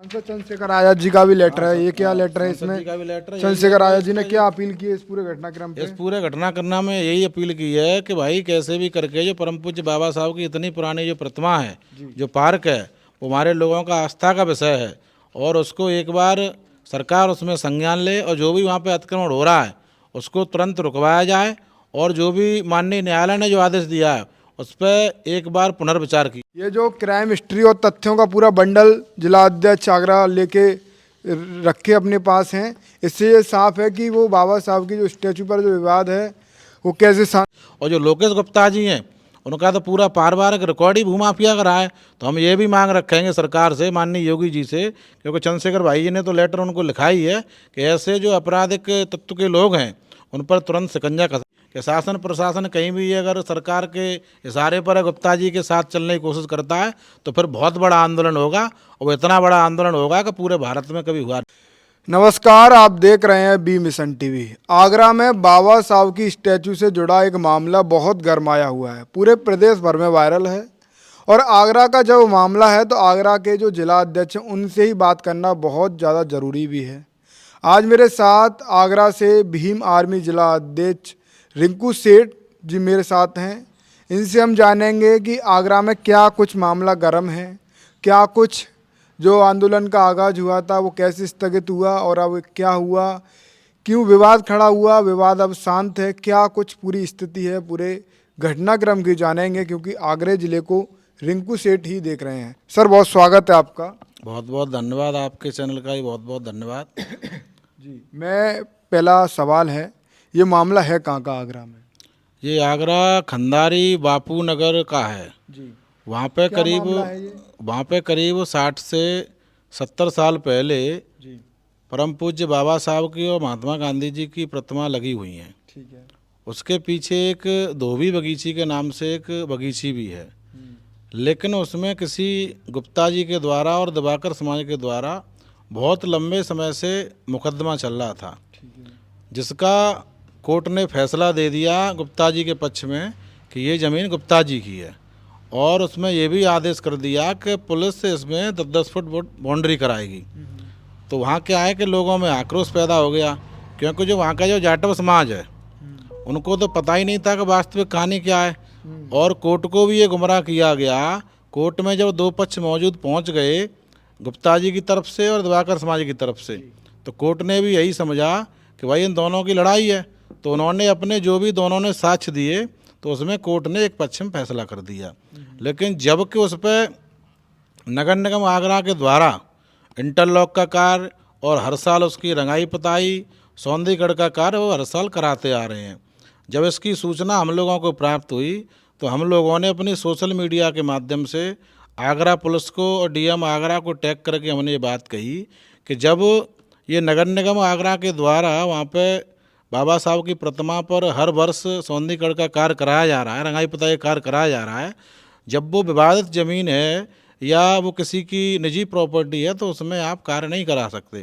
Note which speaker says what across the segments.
Speaker 1: सांसद चंद्रशेखर आजाद जी का भी लेटर है, ये क्या लेटर है इसमें?
Speaker 2: जी का भी लेटर है।
Speaker 1: चंद्रशेखर आजाद जी ने क्या अपील की है इस पूरे घटनाक्रम पे?
Speaker 2: इस पूरे घटनाक्रम में यही अपील की है कि भाई कैसे भी करके जो परम पूज्य बाबा साहब की इतनी पुरानी जो प्रतिमा है, जो पार्क है, वो हमारे लोगों का आस्था का विषय है और उसको एक बार सरकार उसमें संज्ञान ले और जो भी वहाँ पे अतिक्रमण हो रहा है उसको तुरंत रुकवाया जाए और जो भी माननीय न्यायालय ने जो आदेश दिया है उस पर एक बार पुनर्विचार की।
Speaker 1: ये जो क्राइम हिस्ट्री और तथ्यों का पूरा बंडल जिला अध्यक्ष आगरा लेके रखे अपने पास हैं, इससे ये साफ है कि वो बाबा साहब की जो स्टैचू पर जो विवाद है वो कैसे
Speaker 2: और जो लोकेश गुप्ता जी हैं उनका तो पूरा पारिवारिक रिकॉर्ड ही भूमाफिया का रहा है। तो हम ये भी मांग रखेंगे सरकार से, माननीय योगी जी से, क्योंकि चंद्रशेखर भाई जी ने तो लेटर उनको लिखा ही है कि ऐसे जो आपराधिक तत्व के लोग हैं उन पर तुरंत शिकंजा कस कि शासन प्रशासन कहीं भी अगर सरकार के इशारे पर गुप्ता जी के साथ चलने की कोशिश करता है तो फिर बहुत बड़ा आंदोलन होगा और इतना बड़ा आंदोलन होगा कि पूरे भारत में कभी हुआ।
Speaker 1: नमस्कार, आप देख रहे हैं बी मिशन टीवी। आगरा में बाबा साहब की स्टैचू से जुड़ा एक मामला बहुत गरमाया हुआ है, पूरे प्रदेश भर में वायरल है। और आगरा का जब मामला है तो आगरा के जो जिला अध्यक्ष हैं उनसे ही बात करना बहुत ज़्यादा ज़रूरी भी है। आज मेरे साथ आगरा से भीम आर्मी जिला अध्यक्ष रिंकू सेठ जी मेरे साथ हैं। इनसे हम जानेंगे कि आगरा में क्या कुछ मामला गर्म है, क्या कुछ जो आंदोलन का आगाज हुआ था वो कैसे स्थगित हुआ और अब क्या हुआ, क्यों विवाद खड़ा हुआ, विवाद अब शांत है, क्या कुछ पूरी स्थिति है पूरे घटनाक्रम की जानेंगे, क्योंकि आगरा जिले को रिंकू सेठ ही देख रहे हैं। सर, बहुत स्वागत है आपका।
Speaker 2: बहुत बहुत धन्यवाद, आपके चैनल का भी बहुत बहुत धन्यवाद।
Speaker 1: जी, मैं पहला सवाल है, ये मामला है कहाँ का आगरा में?
Speaker 2: ये आगरा खंडारी बापू नगर का है।
Speaker 1: जी,
Speaker 2: वहाँ पे
Speaker 1: क्या
Speaker 2: करीब
Speaker 1: मामला है ये?
Speaker 2: वहाँ पे करीब 60 से 70 साल पहले
Speaker 1: जी,
Speaker 2: परम पूज्य बाबा साहब की और महात्मा गांधी जी की प्रतिमा लगी हुई हैं।
Speaker 1: ठीक है।
Speaker 2: उसके पीछे एक धोबी बगीची के नाम से एक बगीची भी है, लेकिन उसमें किसी गुप्ता जी के द्वारा और दिवाकर समाज के द्वारा बहुत लंबे समय से मुकदमा चल रहा था, जिसका कोर्ट ने फैसला दे दिया गुप्ता जी के पक्ष में कि ये ज़मीन गुप्ता जी की है और उसमें ये भी आदेश कर दिया कि पुलिस से इसमें 10-10 फुट बाउंड्री कराएगी। तो वहाँ क्या है कि लोगों में आक्रोश पैदा हो गया, क्योंकि जो वहाँ का जो जाटव समाज है उनको तो पता ही नहीं था कि वास्तविक कहानी क्या है और कोर्ट को भी ये गुमराह किया गया। कोर्ट में जब दो पक्ष मौजूद पहुँच गए, गुप्ता जी की तरफ से और दिवाकर समाज की तरफ से, तो कोर्ट ने भी यही समझा कि भाई इन दोनों की लड़ाई है। तो उन्होंने अपने जो भी दोनों ने साक्ष्य दिए तो उसमें कोर्ट ने एक पक्ष में फैसला कर दिया। लेकिन जबकि उस पर नगर निगम आगरा के द्वारा इंटरलॉक का कार्य और हर साल उसकी रंगाई पुताई सौंदर्यीकरण का कार्य वो हर साल कराते आ रहे हैं। जब इसकी सूचना हम लोगों को प्राप्त हुई तो हम लोगों ने अपनी सोशल मीडिया के माध्यम से आगरा पुलिस को और डीएम आगरा को टैग करके हमने ये बात कही कि जब ये नगर निगम आगरा के द्वारा वहाँ पे बाबा साहब की प्रतिमा पर हर वर्ष सौंदर्यीकरण का कार्य कराया जा रहा है, रंगाई पुताई का कार्य कराया जा रहा है, जब वो विवादित ज़मीन है या वो किसी की निजी प्रॉपर्टी है तो उसमें आप कार्य नहीं करा सकते।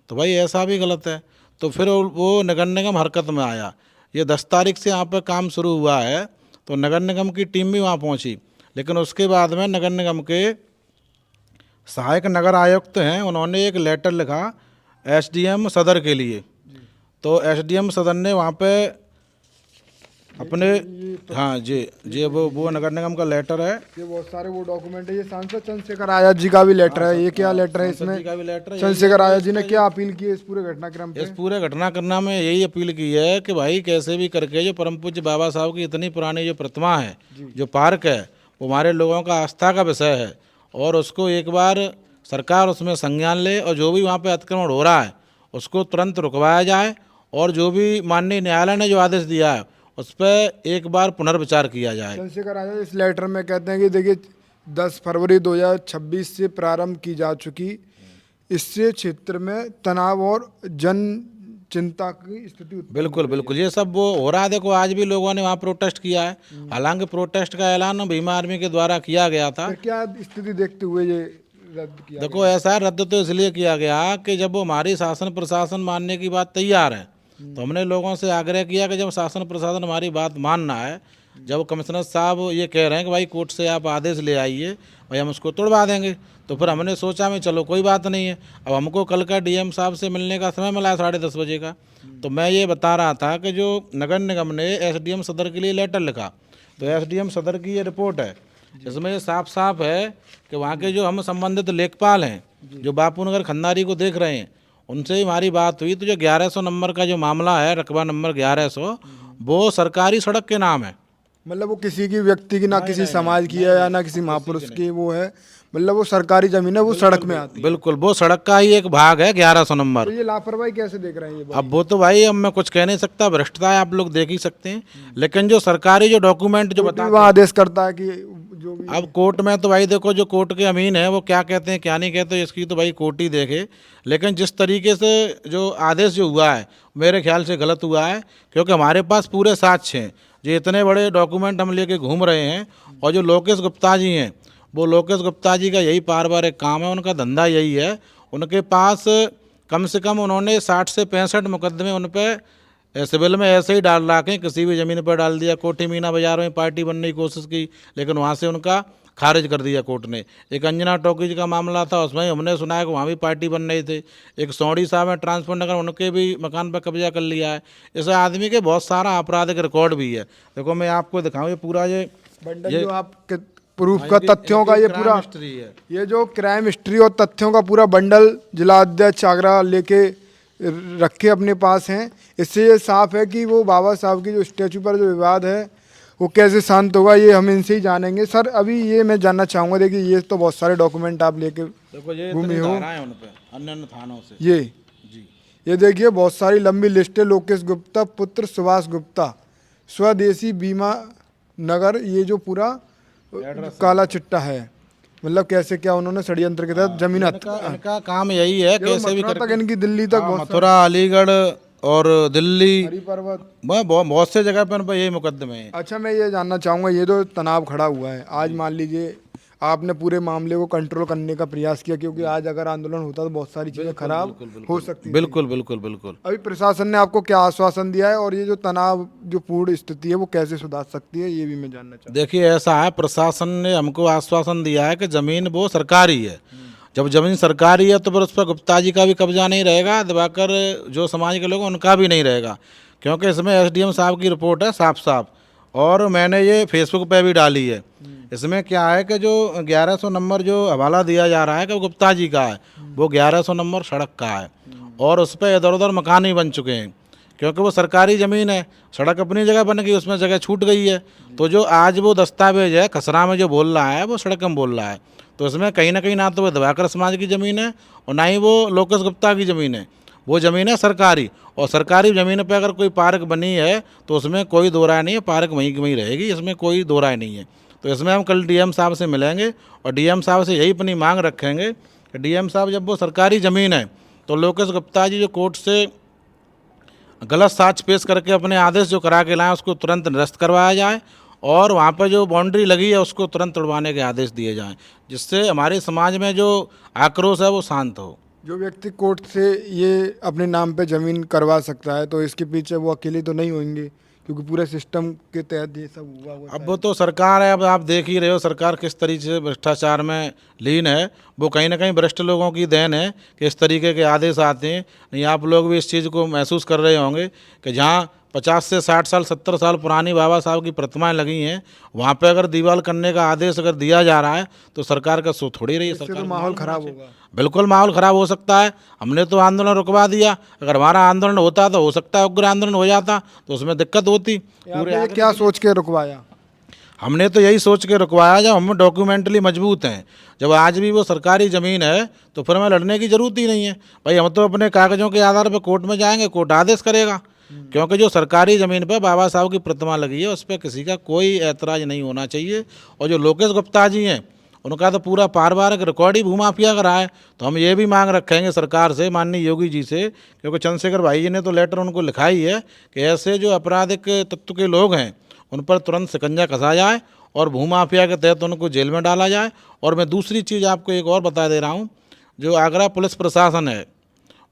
Speaker 2: तो भाई ऐसा भी गलत है। तो फिर वो नगर निगम हरकत में आया। ये 10 तारीख से यहाँ पर काम शुरू हुआ है, तो नगर निगम की टीम भी वहाँ पहुँची, लेकिन उसके बाद में नगर निगम के सहायक नगर आयुक्त हैं, उन्होंने एक लेटर लिखा एसडीएम सदर के लिए। तो एसडीएम सदर ने वहाँ पे अपने हाँ जी वो नगर निगम का लेटर है।
Speaker 1: ये बहुत सारे वो डॉक्यूमेंट है। ये सांसद चंद्रशेखर आजाद जी का भी लेटर है, ये क्या लेटर है इसमें?
Speaker 2: जी का भी लेटर है।
Speaker 1: चंद्रशेखर आजाद जी ने क्या अपील की है इस पूरे घटनाक्रम पे?
Speaker 2: इस पूरे घटनाक्रम में यही अपील की है कि भाई कैसे भी करके जो परम पूज्य बाबा साहब की इतनी पुरानी जो प्रतिमा है, जो पार्क है, वो हमारे लोगों का आस्था का विषय है और उसको एक बार सरकार उसमें संज्ञान ले और जो भी वहाँ पे अतिक्रमण हो रहा है उसको तुरंत रुकवाया जाए और जो भी माननीय न्यायालय ने जो आदेश दिया है उस पर एक बार पुनर्विचार किया जाए।
Speaker 1: चंद्रशेखर आजाद इस लेटर में कहते हैं कि देखिए 10 फरवरी 2026 से प्रारंभ की जा चुकी इससे क्षेत्र में तनाव और जन चिंता की स्थिति
Speaker 2: बिल्कुल बिल्कुल ये सब वो हो रहा है। देखो आज भी लोगों ने वहाँ प्रोटेस्ट किया है, हालांकि प्रोटेस्ट का ऐलान भीम आर्मी के द्वारा किया गया था।
Speaker 1: क्या स्थिति देखते हुए ये रद्द किया?
Speaker 2: देखो ऐसा रद्द तो इसलिए किया गया कि जब वो हमारी शासन प्रशासन मानने की बात तैयार है तो हमने लोगों से आग्रह किया कि जब शासन प्रशासन हमारी बात मानना है जब कमिश्नर साहब ये कह रहे हैं कि भाई कोर्ट से आप आदेश ले आइए, भाई हम उसको तोड़वा देंगे, तो फिर हमने सोचा में चलो कोई बात नहीं है। अब हमको कल का डीएम साहब से मिलने का समय मिला 10:30 बजे का, तो मैं ये बता रहा था कि जो नगर निगम ने एसडीएम सदर के लिए लेटर लिखा, तो एसडीएम सदर की ये रिपोर्ट है, इसमें साफ साफ है कि वहाँ के जो हम संबंधित लेखपाल हैं, जो बापू नगर खंडारी को देख रहे हैं, उनसे ही हमारी बात हुई। तो जो 1100 नंबर का जो मामला है, रकबा नंबर 1100, वो सरकारी सड़क के नाम है।
Speaker 1: मतलब वो किसी की व्यक्ति की, ना किसी समाज की है या ना किसी महापुरुष की, वो है मतलब वो सरकारी जमीन है, वो सड़क में आती है।
Speaker 2: बिल्कुल, वो सड़क का ही एक भाग है 1100 नंबर।
Speaker 1: तो ये लापरवाही कैसे देख रहे हैं ये बात?
Speaker 2: अब वो तो भाई अब मैं कुछ कह नहीं सकता, भ्रष्टता है, आप लोग देख ही सकते हैं। लेकिन जो सरकारी जो डॉक्यूमेंट जो बता,
Speaker 1: वहाँ आदेश करता है कि जो भी
Speaker 2: अब कोर्ट में तो भाई देखो, जो कोर्ट के अमीन है वो क्या कहते हैं क्या नहीं कहते, इसकी तो भाई कोर्ट ही देखे। लेकिन जिस तरीके से जो आदेश जो हुआ है, मेरे ख्याल से गलत हुआ है, क्योंकि हमारे पास पूरे साक्ष्य हैं। जो इतने बड़े डॉक्यूमेंट हम लेके घूम रहे हैं, और जो लोकेश गुप्ता जी हैं, वो लोकेश गुप्ता जी का यही पारिवारिक काम है, उनका धंधा यही है। उनके पास कम से कम उन्होंने 60 से 65 मुकदमे उन पर सिविल में ऐसे ही डाल रखे, किसी भी ज़मीन पर डाल दिया। कोठी मीना बाजार में पार्टी बनने की कोशिश की, लेकिन वहाँ से उनका खारिज कर दिया कोर्ट ने। एक अंजना टॉकीज का मामला था, उसमें हमने सुना है कि वहाँ भी पार्टी बन रही थे। एक सौड़ी साहब है ट्रांसपोर्ट नगर, उनके भी मकान पर कब्जा कर लिया है। इस आदमी के बहुत सारा आपराधिक रिकॉर्ड भी है। देखो मैं आपको दिखाऊँ, ये पूरा ये
Speaker 1: बंडल जो आपके प्रूफ का, तथ्यों का, ये पूरा
Speaker 2: हिस्ट्री है।
Speaker 1: ये जो क्राइम हिस्ट्री और तथ्यों का पूरा बंडल जिला अध्यक्ष आगरा लेके रखे अपने पास हैं। इससे ये साफ है कि वो बाबा साहब की जो स्टैचू पर जो विवाद है वो कैसे शांत होगा, ये हम इनसे ही जानेंगे। सर अभी ये मैं जानना चाहूँगा, देखिए ये तो बहुत सारे डॉक्यूमेंट आप लेके
Speaker 2: देखो ये
Speaker 1: घूमे हो,
Speaker 2: उन पे अन्य थानों से
Speaker 1: ये
Speaker 2: जी,
Speaker 1: ये देखिए बहुत सारी लंबी लिस्ट है। लोकेश गुप्ता पुत्र सुभाष गुप्ता, स्वदेशी बीमा नगर, ये जो पूरा काला चिट्टा है। मतलब कैसे क्या उन्होंने षड्यंत्र के तहत जमीन
Speaker 2: इनका काम यही है, कैसे भी
Speaker 1: तक इनकी दिल्ली तक बहुत
Speaker 2: मथुरा, अलीगढ़ और दिल्ली,
Speaker 1: हरी पर्वत,
Speaker 2: बहुत से जगह पर उन पर यही मुकदमे हैं।
Speaker 1: अच्छा मैं ये जानना चाहूँगा, ये जो तनाव खड़ा हुआ है आज, मान लीजिए आपने पूरे मामले को कंट्रोल करने का प्रयास किया, क्योंकि आज अगर आंदोलन होता तो बहुत सारी चीज़ें खराब हो सकती थी।
Speaker 2: बिल्कुल बिल्कुल बिल्कुल।
Speaker 1: अभी प्रशासन ने आपको क्या आश्वासन दिया है, और ये जो तनाव जो पूर्ण स्थिति है वो कैसे सुधार सकती है, ये भी मैं जानना चाहूँगा।
Speaker 2: देखिए ऐसा है, प्रशासन ने हमको आश्वासन दिया है कि ज़मीन वो सरकारी है। जब ज़मीन सरकारी है तो फिर उस पर गुप्ता जी का भी कब्जा नहीं रहेगा, दिवाकर जो समाज के लोग उनका भी नहीं रहेगा, क्योंकि इसमें एसडीएम साहब की रिपोर्ट है साफ साफ, और मैंने ये फेसबुक पे भी डाली है। इसमें क्या है कि जो 1100 नंबर जो हवाला दिया जा रहा है कि वो गुप्ता जी का है, वो 1100 नंबर सड़क का है, और उस पर इधर उधर मकान ही बन चुके हैं, क्योंकि वो सरकारी ज़मीन है। सड़क अपनी जगह बन गई, उसमें जगह छूट गई है। तो जो आज वो दस्तावेज है खसरा में जो बोल रहा है, वो सड़क में बोल रहा है। तो इसमें कहीं ना कहीं ना तो वो दिवाकर समाज की ज़मीन है, और ना ही वो लोकेश गुप्ता की ज़मीन है। वो ज़मीन है सरकारी, और सरकारी ज़मीन पर अगर कोई पार्क बनी है तो उसमें कोई दो राय नहीं है, पार्क वहीं की वहीं रहेगी, इसमें कोई दो राय नहीं है। तो इसमें हम कल डीएम साहब से मिलेंगे, और डीएम साहब से यही अपनी मांग रखेंगे कि डीएम साहब जब वो सरकारी ज़मीन है तो लोकेश गुप्ता जी जो कोर्ट से गलत साक्ष्य पेश करके अपने आदेश जो करा के लाएँ उसको तुरंत निरस्त करवाया जाए, और वहाँ पर जो बाउंड्री लगी है उसको तुरंत तोड़वाने के आदेश दिए जाएं, जिससे हमारे समाज में जो आक्रोश है वो शांत हो।
Speaker 1: जो व्यक्ति कोर्ट से ये अपने नाम पे जमीन करवा सकता है, तो इसके पीछे वो अकेले तो नहीं होंगे, क्योंकि पूरे सिस्टम के तहत ये सब हुआ
Speaker 2: अब वो तो सरकार है, अब आप देख ही रहे हो सरकार किस तरीके से भ्रष्टाचार में लीन है। वो कहीं ना कहीं भ्रष्ट लोगों की देन है कि इस तरीके के आदेश आते हैं। नहीं, आप लोग भी इस चीज़ को महसूस कर रहे होंगे कि जहाँ 50 से 60 साल 70 साल पुरानी बाबा साहब की प्रतिमाएं लगी हैं, वहाँ पे अगर दीवार करने का आदेश अगर दिया जा रहा है तो सरकार का सो थोड़ी रही है।
Speaker 1: इससे
Speaker 2: सरकार
Speaker 1: तो माहौल खराब होगा।
Speaker 2: बिल्कुल माहौल ख़राब हो सकता है। हमने तो आंदोलन रुकवा दिया, अगर हमारा आंदोलन होता तो हो सकता है उग्र आंदोलन हो जाता, तो उसमें दिक्कत होती।
Speaker 1: पूरे क्या सोच के रुकवाया?
Speaker 2: हमने तो यही सोच के रुकवाया, जब हम डॉक्यूमेंटली मजबूत हैं, जब आज भी वो सरकारी ज़मीन है तो फिर हमें लड़ने की ज़रूरत ही नहीं है। भाई हम तो अपने कागज़ों के आधार पर कोर्ट में जाएंगे, कोर्ट आदेश करेगा, क्योंकि जो सरकारी ज़मीन पर बाबा साहब की प्रतिमा लगी है उस पर किसी का कोई ऐतराज़ नहीं होना चाहिए। और जो लोकेश गुप्ता जी हैं उनका तो पूरा पारिवारिक रिकॉर्ड ही भूमाफिया का रहा है। तो हम ये भी मांग रखेंगे सरकार से, माननीय योगी जी से, क्योंकि चंद्रशेखर भाई जी ने तो लेटर उनको लिखा ही है कि ऐसे जो आपराधिक तत्व के लोग हैं उन पर तुरंत शिकंजा कसा जाए और भूमाफिया के तहत उनको जेल में डाला जाए। और मैं दूसरी चीज़ आपको एक और बता दे रहा हूँ, जो आगरा पुलिस प्रशासन है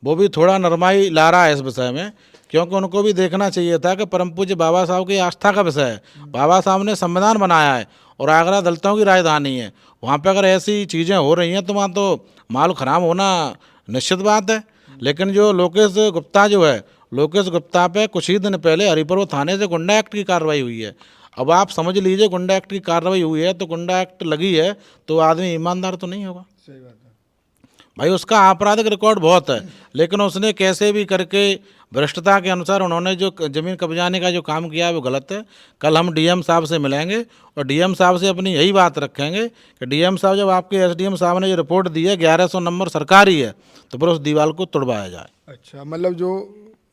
Speaker 2: वो भी थोड़ा नरमाई ला रहा है इस विषय में, क्योंकि उनको भी देखना चाहिए था कि परम पूज्य बाबा साहब की आस्था का विषय है। बाबा साहब ने संविधान बनाया है और आगरा दलितों की राजधानी है। वहाँ पे अगर ऐसी चीज़ें हो रही हैं तो वहाँ तो माल खराब होना निश्चित बात है। लेकिन जो लोकेश गुप्ता जो है, लोकेश गुप्ता पे कुछ ही दिन पहले हरिपुर थाने से गुंडा एक्ट की कार्रवाई हुई है। अब आप समझ लीजिए, गुंडा एक्ट की कार्रवाई हुई है तो गुंडा एक्ट लगी है तो आदमी ईमानदार तो नहीं होगा।
Speaker 1: सही बात है।
Speaker 2: भाई उसका आपराधिक रिकॉर्ड बहुत है, लेकिन उसने कैसे भी करके भ्रष्टता के अनुसार उन्होंने जो ज़मीन कब्जाने का जो काम किया है वो गलत है। कल हम डीएम साहब से मिलेंगे और डीएम साहब से अपनी यही बात रखेंगे कि डीएम साहब, जब आपके एसडीएम साहब ने जो रिपोर्ट दी है 1100 नंबर सरकारी है, तो फिर उस दीवार को तोड़वाया जाए।
Speaker 1: अच्छा, मतलब जो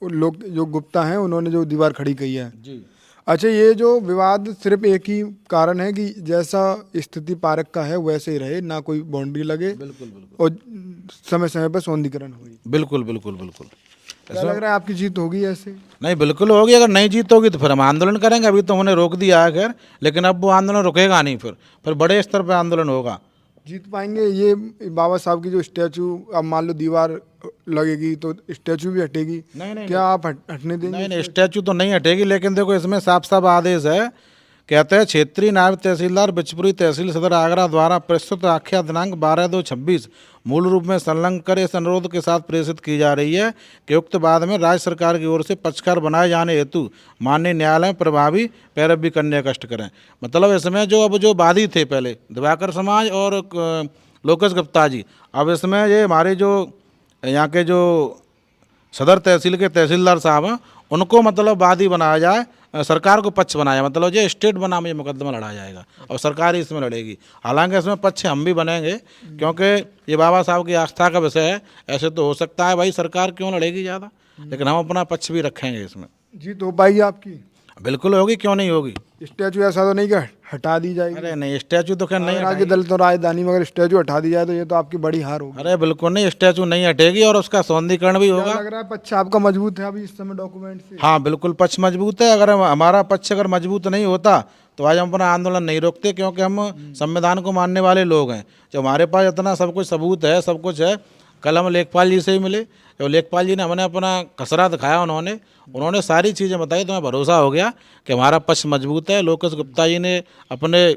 Speaker 1: लोग जो गुप्ता हैं उन्होंने जो दीवार खड़ी की है।
Speaker 2: जी
Speaker 1: अच्छा, ये जो विवाद सिर्फ एक ही कारण है कि जैसा स्थिति पार्क का है वैसे ही रहे, ना कोई बाउंड्री लगे
Speaker 2: बिल्कुल बिल्कुल
Speaker 1: और समय समय पर सौंदर्यीकरण हुई।
Speaker 2: बिल्कुल बिल्कुल बिल्कुल।
Speaker 1: क्या लग रहा है आपकी जीत होगी ऐसे?
Speaker 2: नहीं, बिल्कुल होगी। अगर नहीं जीत होगी तो फिर हम आंदोलन करेंगे। अभी तो हमने रोक दिया है खैर, लेकिन अब वो आंदोलन रुकेगा नहीं, फिर बड़े स्तर पर आंदोलन होगा।
Speaker 1: जीत पाएंगे ये बाबा साहब की जो स्टैचू, अब मान लो दीवार लगेगी तो स्टैचू भी हटेगी,
Speaker 2: नहीं
Speaker 1: क्या आप हटने देंगे?
Speaker 2: नहीं, स्टैचू तो नहीं हटेगी, लेकिन देखो इसमें साफ साफ आदेश है। कहते हैं क्षेत्रीय नायब तहसीलदार बिचपुरी तहसील सदर आगरा द्वारा प्रस्तुत आख्या दिनांक 12/2/26 मूल रूप में संलग्न कर इस अनुरोध के साथ प्रेषित की जा रही है कि उक्त बाद में राज्य सरकार की ओर से पक्षकार बनाए जाने हेतु माननीय न्यायालय में प्रभावी पैरवी करने का कष्ट करें। मतलब इसमें जो वादी थे पहले, दिवाकर समाज और लोकेश गुप्ता जी, अब इसमें ये हमारे जो यहाँ के जो सदर तहसील के तहसीलदार साहब हैं उनको मतलब वादी बनाया जाए, सरकार को पक्ष बनाया, मतलब जो स्टेट बना में ये मुकदमा लड़ा जाएगा और सरकार ही इसमें लड़ेगी। हालांकि इसमें पक्ष हम भी बनेंगे क्योंकि ये बाबा साहब की आस्था का विषय है। ऐसे तो हो सकता है भाई सरकार क्यों लड़ेगी ज़्यादा, लेकिन हम अपना पक्ष भी रखेंगे इसमें।
Speaker 1: जीत हो पाएगी आपकी?
Speaker 2: बिल्कुल होगी, क्यों नहीं होगी।
Speaker 1: स्टैचू ऐसा तो नहीं कि हटा दी जाएगी?
Speaker 2: अरे नहीं, स्टैचू तो खैर नहीं
Speaker 1: आगरा की
Speaker 2: हटाएगी।
Speaker 1: दलित और राजधानी में अगर स्टैचू हटा दी जाए तो ये तो आपकी बड़ी हार होगी।
Speaker 2: अरे बिल्कुल नहीं, स्टैचू नहीं हटेगी और उसका सौंदर्यीकरण भी
Speaker 1: क्या
Speaker 2: होगा।
Speaker 1: लग रहा है पक्ष आपका मजबूत है अभी इस समय डॉक्यूमेंट से?
Speaker 2: हाँ बिल्कुल, पक्ष मजबूत है। अगर हमारा पक्ष अगर मजबूत नहीं होता तो आज हम अपना आंदोलन नहीं रोकते, क्योंकि हम संविधान को मानने वाले लोग हैं। जब हमारे पास इतना सब कुछ सबूत है, सब कुछ है। कल हम लेखपाल जी से ही मिले, जब लेखपाल जी ने हमने अपना खसरा दिखाया, उन्होंने सारी चीज़ें बताई, तो हमें भरोसा हो गया कि हमारा पक्ष मजबूत है। लोकेश गुप्ता जी ने अपने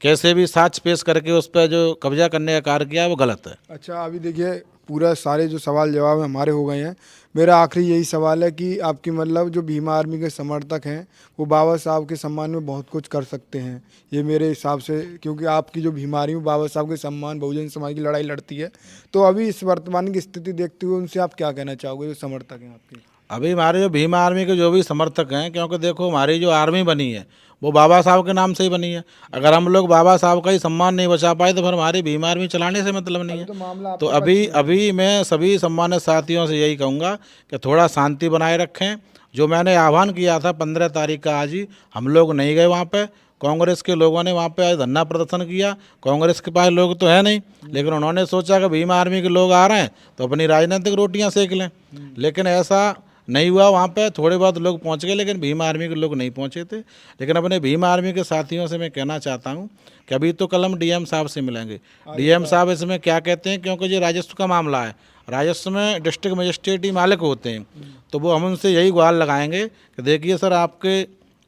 Speaker 2: कैसे भी साक्ष्य पेश करके उस पर जो कब्जा करने का कार्य किया वो गलत है।
Speaker 1: अच्छा, अभी देखिए पूरा सारे जो सवाल जवाब हमारे हो गए हैं। मेरा आखिरी यही सवाल है कि आपकी मतलब जो भीमा आर्मी के समर्थक हैं वो बाबा साहब के सम्मान में बहुत कुछ कर सकते हैं, ये मेरे हिसाब से, क्योंकि आपकी जो भीमा आर्मी बाबा साहब के सम्मान बहुजन समाज की लड़ाई लड़ती है। तो अभी इस वर्तमान की स्थिति देखते हुए उनसे आप क्या कहना चाहोगे जो समर्थक हैं आपके?
Speaker 2: अभी हमारे जो भीम आर्मी के जो भी समर्थक हैं, क्योंकि देखो हमारी जो आर्मी बनी है वो बाबा साहब के नाम से ही बनी है। अगर हम लोग बाबा साहब का ही सम्मान नहीं बचा पाए तो फिर हमारी भीम आर्मी चलाने से मतलब नहीं है।
Speaker 1: तो मामला
Speaker 2: तो अभी मैं सभी सम्मानित साथियों से यही कहूँगा कि थोड़ा शांति बनाए रखें। जो मैंने आह्वान किया था 15 तारीख का, आज ही हम लोग नहीं गए वहाँ पे। कांग्रेस के लोगों ने वहाँ पे आज धरना प्रदर्शन किया। कांग्रेस के पास लोग तो है नहीं, लेकिन उन्होंने सोचा कि भीम आर्मी के लोग आ रहे हैं तो अपनी राजनीतिक रोटियाँ सेक लें, लेकिन ऐसा नहीं हुआ। वहाँ पे थोड़े बहुत लोग पहुँच गए, लेकिन भीम आर्मी के लोग नहीं पहुँचे थे। लेकिन अपने भीम आर्मी के साथियों से मैं कहना चाहता हूँ कि अभी तो कल हम डीएम साहब से मिलेंगे। डीएम साहब इसमें क्या कहते हैं, क्योंकि ये राजस्व का मामला है, राजस्व में डिस्ट्रिक्ट मजिस्ट्रेट ही मालिक होते हैं। तो वो हम उनसे यही गुहार लगाएंगे कि देखिए सर, आपके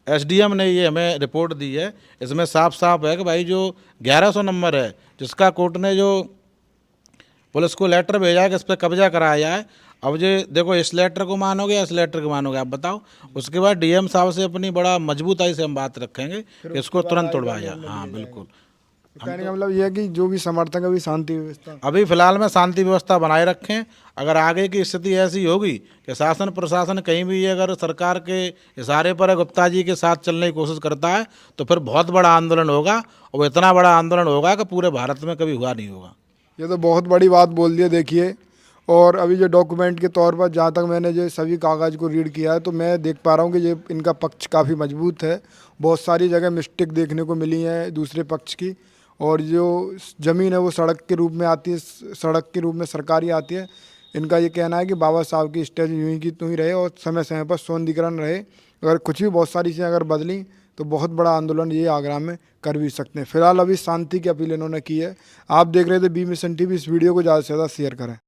Speaker 2: एसडीएम ने ये हमें रिपोर्ट दी है, इसमें साफ साफ है कि भाई जो 1100 नंबर है जिसका कोर्ट ने जो पुलिस को लेटर भेजा है कि इस पर कब्जा कराया जाए, अब ये देखो इस लेटर को मानोगे या इस लेटर को मानोगे, आप बताओ। उसके बाद डीएम साहब से अपनी बड़ा मजबूताई से हम बात रखेंगे कि इसको तुरंत तोड़वाया जाए। हाँ बिल्कुल।
Speaker 1: कहने का मतलब ये है कि जो भी समर्थक है, अभी शांति व्यवस्था,
Speaker 2: अभी फिलहाल में शांति व्यवस्था बनाए रखें। अगर आगे की स्थिति ऐसी होगी कि शासन प्रशासन कहीं भी अगर सरकार के इशारे पर गुप्ता जी के साथ चलने की कोशिश करता है तो फिर बहुत बड़ा आंदोलन होगा, और इतना बड़ा आंदोलन होगा कि पूरे भारत में कभी हुआ नहीं होगा।
Speaker 1: ये तो बहुत बड़ी बात बोल दी देखिए। और अभी जो डॉक्यूमेंट के तौर पर जहाँ तक मैंने जो सभी कागज़ को रीड किया है तो मैं देख पा रहा हूँ कि ये इनका पक्ष काफ़ी मजबूत है। बहुत सारी जगह मिस्टेक देखने को मिली है दूसरे पक्ष की, और जो ज़मीन है वो सड़क के रूप में आती है, सड़क के रूप में सरकारी आती है। इनका ये कहना है कि बाबा साहब की स्टैचू यूँ की त्यों ही रहे और समय समय पर सौंदर्यीकरण रहे। अगर कुछ भी बहुत सारी चीज़ें अगर बदली तो बहुत बड़ा आंदोलन ये आगरा में कर भी सकते हैं। फिलहाल अभी शांति की अपील इन्होंने की है। आप देख रहे थे बी मिशन टीवी। इस वीडियो को ज़्यादा से ज़्यादा शेयर करें।